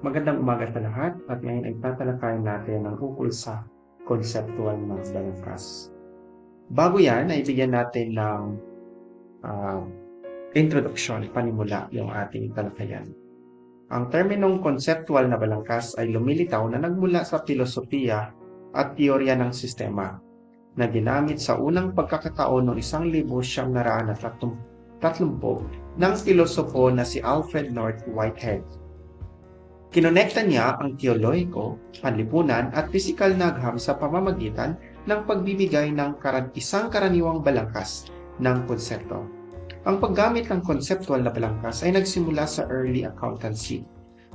Magandang umaga sa lahat at ngayon ay tatalakayin natin ang ukol sa conceptual ng balangkas. Bago yan, ay bigyan natin ng ah, introduction, panimula yung ating talakayan. Ang terminong conceptual na balangkas ay lumilitaw na nagmula sa filosofiya at teorya ng sistema na ginamit sa unang pagkakataon noong 1930 ng filosopo na si Alfred North Whitehead. Kinonekta niya ang teolohiko, panlipunan at pisikal na agham sa pamamagitan ng pagbibigay ng isang karaniwang balangkas ng konsepto. Ang paggamit ng conceptual na balangkas ay nagsimula sa early accountancy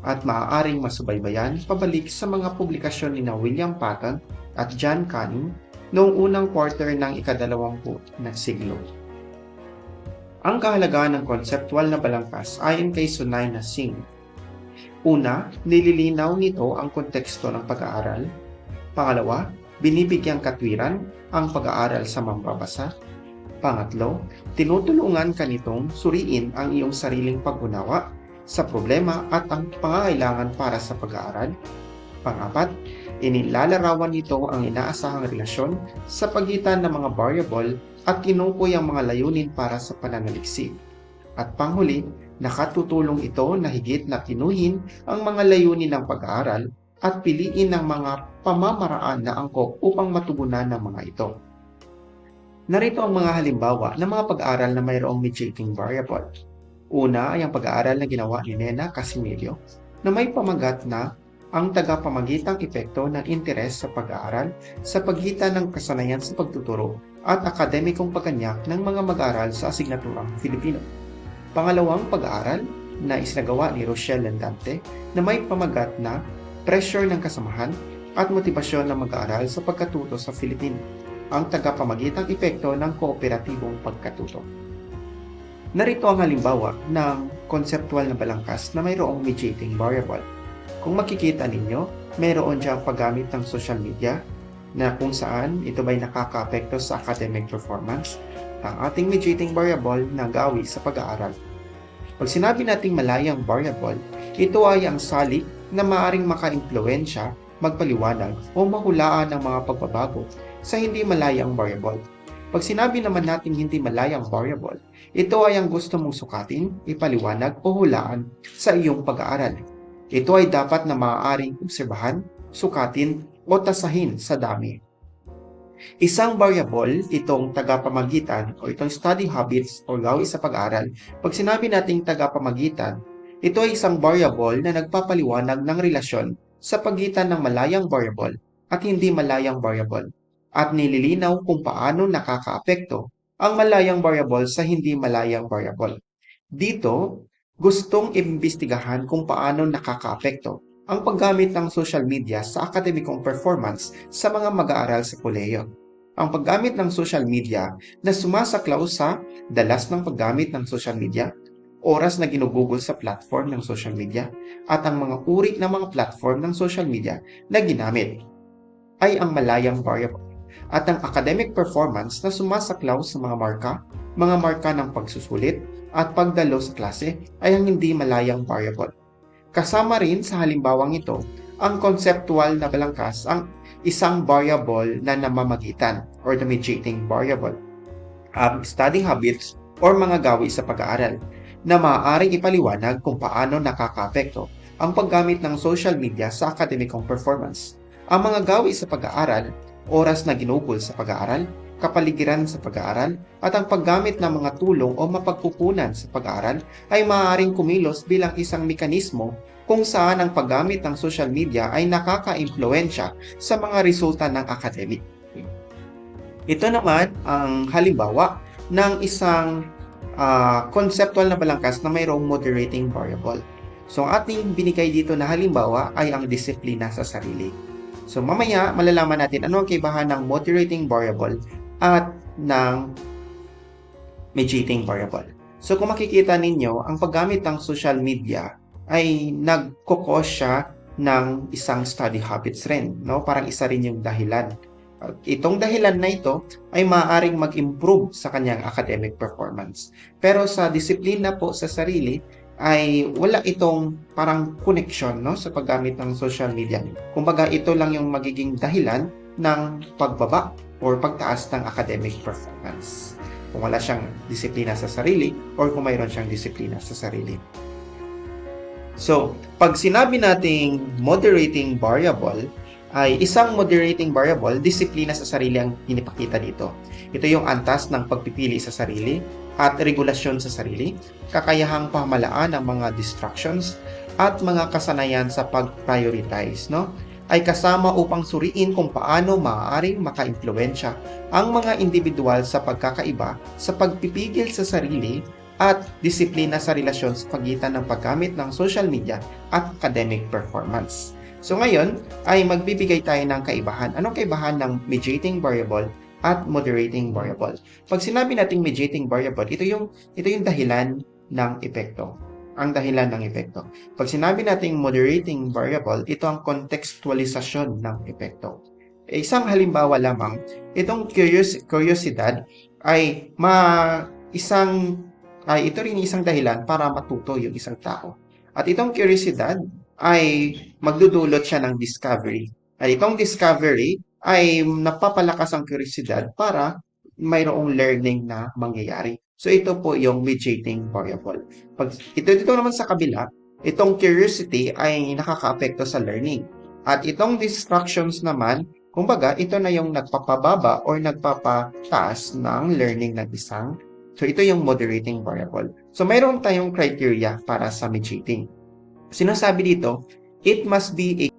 at maaaring masubaybayan pabalik sa mga publikasyon ni William Patton at John Canning noong unang quarter ng ika-20 na siglo. Ang kahalagahan ng conceptual na balangkas ayon kay Sunaina Singh. Una, nililinaw nito ang konteksto ng pag-aaral. Pangalawa, binibigyang katwiran ang pag-aaral sa mambabasa. Pangatlo, tinutulungan ka nitong suriin ang iyong sariling pag-unawa sa problema at ang pangangailangan para sa pag-aaral. Pangapat, inilalarawan nito ang inaasahang relasyon sa pagitan ng mga variable at tinukoy ang mga layunin para sa pananaliksik. At panghuli, nakatutulong ito na higit na tinuhin ang mga layunin ng pag-aaral at piliin ang mga pamamaraan na angkop upang matugunan ng mga ito. Narito ang mga halimbawa ng mga pag-aaral na mayroong mediating variable. Una ay ang pag-aaral na ginawa ni Nena Casimiro na may pamagat na ang tagapamagitang epekto ng interes sa pag-aaral sa pagitan ng kasanayan sa pagtuturo at akademikong pagganyak ng mga mag-aaral sa asignaturang Filipino. Pangalawang pag-aaral na isinagawa ni Rochelle Landante na may pamagat na pressure ng kasamahan at motibasyon ng mag-aaral sa pagkatuto sa Filipino, ang tagapamagitang epekto ng kooperatibong pagkatuto. Narito ang halimbawa ng conceptual na balangkas na mayroong mediating variable. Kung makikita ninyo, mayroon diyang paggamit ng social media na kung saan ito ba'y nakaka-apekto sa academic performance, ang ating mediating variable na gawi sa pag-aaral. Pag sinabi nating malayang variable, ito ay ang salik na maaring maka-impluwensya, magpaliwanag o mahulaan ng mga pagbabago sa hindi malayang variable. Pag sinabi naman nating hindi malayang variable, ito ay ang gusto mong sukatin, ipaliwanag o hulaan sa iyong pag-aaral. Ito ay dapat na maaaring obserbahan, sukatin o tasahin sa dami. Isang variable, itong tagapamagitan o itong study habits o gawi sa pag-aaral. Pag sinabi nating tagapamagitan, ito ay isang variable na nagpapaliwanag ng relasyon sa pagitan ng malayang variable at hindi malayang variable at nililinaw kung paano nakakaapekto ang malayang variable sa hindi malayang variable. Dito, gustong imbestigahan kung paano nakakaapekto ang paggamit ng social media sa akademikong performance sa mga mag-aaral sa kolehiyo. Ang paggamit ng social media na sumasaklaw sa dalas ng paggamit ng social media, oras na ginugugol sa platform ng social media, at ang mga uri ng mga platform ng social media na ginamit ay ang malayang variable. At ang academic performance na sumasaklaw sa mga marka ng pagsusulit at pagdalo sa klase ay ang hindi malayang variable. Kasama rin sa halimbawang ito, ang conceptual na balangkas ang isang variable na namamagitan or the mediating variable. Ang study habits or mga gawi sa pag-aaral na maaaring ipaliwanag kung paano nakakaapekto ang paggamit ng social media sa akademikong performance. Ang mga gawi sa pag-aaral, oras na ginugol sa pag-aaral, kapaligiran sa pag-aaral, at ang paggamit ng mga tulong o mapagkukunan sa pag-aaral ay maaaring kumilos bilang isang mekanismo kung saan ang paggamit ng social media ay nakaka-impluwensya sa mga resulta ng academic. Ito naman ang halimbawa ng isang conceptual na balangkas na mayroong moderating variable. So, ang ating binigay dito na halimbawa ay ang disiplina sa sarili. So, mamaya malalaman natin ano ang kaibahan ng moderating variable at ng mediating variable. So, kung makikita ninyo, ang paggamit ng social media ay nagkukos siya ng isang study habits rin. No? Parang isa rin yung dahilan. Itong dahilan na ito ay maaaring mag-improve sa kanyang academic performance. Pero sa disiplina po sa sarili, ay wala itong parang connection, no, sa paggamit ng social media. Kumbaga, ito lang yung magiging dahilan ng pagbaba or pagtaas ng academic performance. Kung wala siyang disiplina sa sarili or kung mayroon siyang disiplina sa sarili. So, pag sinabi nating moderating variable, ay isang moderating variable, disiplina sa sarili ang pinipakita dito. Ito yung antas ng pagpipili sa sarili at regulasyon sa sarili, kakayahang pamalaan ng mga distractions at mga kasanayan sa pag-prioritize, no? Ay kasama upang suriin kung paano maaaring maka-impluwensya ang mga individual sa pagkakaiba sa pagpipigil sa sarili at disiplina sa relasyon sa pagitan ng paggamit ng social media at academic performance. So ngayon ay magbibigay tayo ng kaibahan. Anong kaibahan ng mediating variable at moderating variable? Pag sinabi nating mediating variable, ito yung dahilan ng epekto. Ang dahilan ng epekto. Pag sinabi nating moderating variable, ito ang kontekstualisasyon ng epekto. Isang halimbawa lamang, itong kuryosidad ay ito rin isang dahilan para matuto yung isang tao. At itong kuryosidad ay magdudulot siya ng discovery. At itong discovery ay napapalakas ang kuryosidad para mayroong learning na mangyayari. So ito po yung mediating variable. Dito naman sa kabila, itong curiosity ay nakakaapekto sa learning. At itong distractions naman, kumbaga, ito na yung nagpapababa or nagpapataas ng learning ng isang. So, ito yung moderating variable. So, mayroon tayong criteria para sa mediating. Sinasabi dito, it must be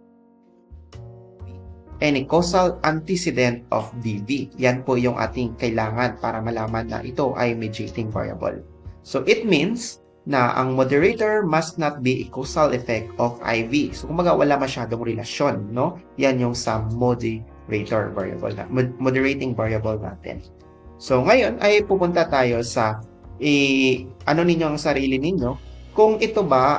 any causal antecedent of DV. Yan po yung ating kailangan para malaman na ito ay mediating variable. So, it means na ang moderator must not be a causal effect of IV. So, kumbaga wala masyadong relasyon, no? Yan yung sa moderator variable, moderating variable natin. So, ngayon ay pupunta tayo sa ano ninyo ang sarili ninyo kung ito ba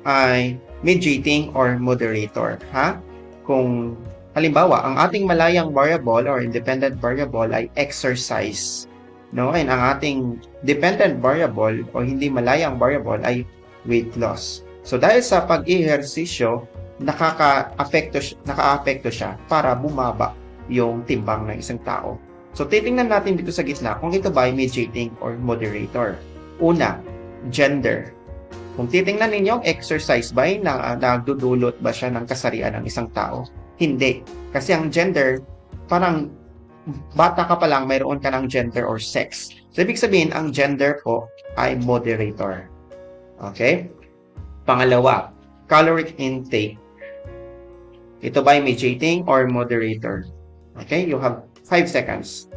ay mediating or moderator, ha? Kung halimbawa, ang ating malayang variable or independent variable ay exercise, no? And ang ating dependent variable o hindi malayang variable ay weight loss. So, dahil sa pag-ehersisyo, naka-apekto siya para bumaba yung timbang ng isang tao. So, titingnan natin dito sa gitna kung ito ba ay mediating or moderator. Una, gender. Kung titingnan ninyo, exercise ba ay nagdudulot ba siya ng kasarian ng isang tao? Hindi. Kasi ang gender, parang bata ka pa lang, mayroon ka ng gender or sex. So, ibig sabihin, ang gender po ay moderator. Okay? Pangalawa, caloric intake. Ito ba ay mediating or moderator? Okay, you have 5 seconds.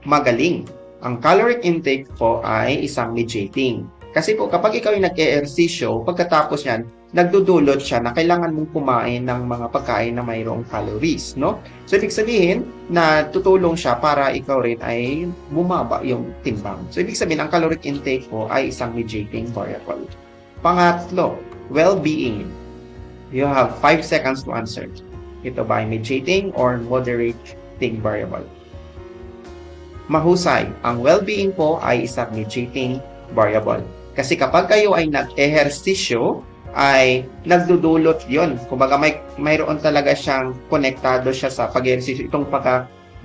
Magaling. Ang caloric intake po ay isang mediating. Kasi po kapag ikaw ay nag-ehersisyo, pagkatapos yan, nagdudulot siya na kailangan mong kumain ng mga pagkain na mayroong calories, no? So, ibig sabihin na tutulong siya para ikaw rin ay bumaba yung timbang. So, ibig sabihin, ang caloric intake po ay isang mediating variable. Pangatlo, well-being. You have 5 seconds to answer. Ito ba ay mediating or moderating variable? Mahusay. Ang well-being po ay isang mediating variable. Kasi kapag kayo ay nag-ehersisyo, ay nagdudulot yon. Kumbaga mayroon talaga siyang konektado siya sa pag-ehersisyo. Itong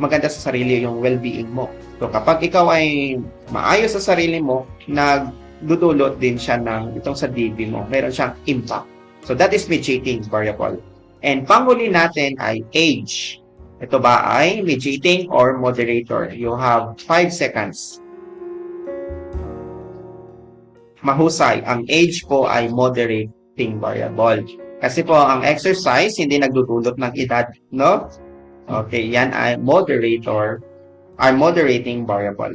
maganda sa sarili yung well-being mo. So kapag ikaw ay maayos sa sarili mo, nagdudulot din siya ng itong sa DB mo. Mayroon siyang impact. So that is mediating variable. And panghuli natin ay age. Ito ba ay mediating or moderator? You have 5 seconds. Mahusay. Ang age po ay moderating variable. Kasi po ang exercise hindi nagdudulot ng edad, no? Okay, yan ay moderating variable.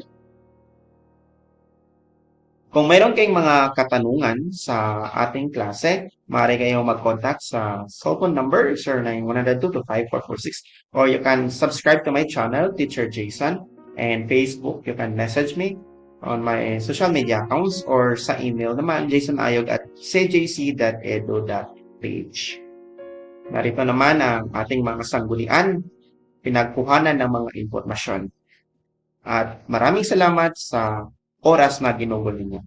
Kung mayroon kayong mga katanungan sa ating klase, maaari kayong mag-contact sa cellphone number 0912-225-446 or you can subscribe to my channel, Teacher Jason, and Facebook. You can message me on my social media accounts or sa email naman, jasonayog@cjc.edu.ph. Narito naman ang ating mga sanggunian, pinagkuhanan ng mga impormasyon. At maraming salamat sa oras na ginugol ninyo.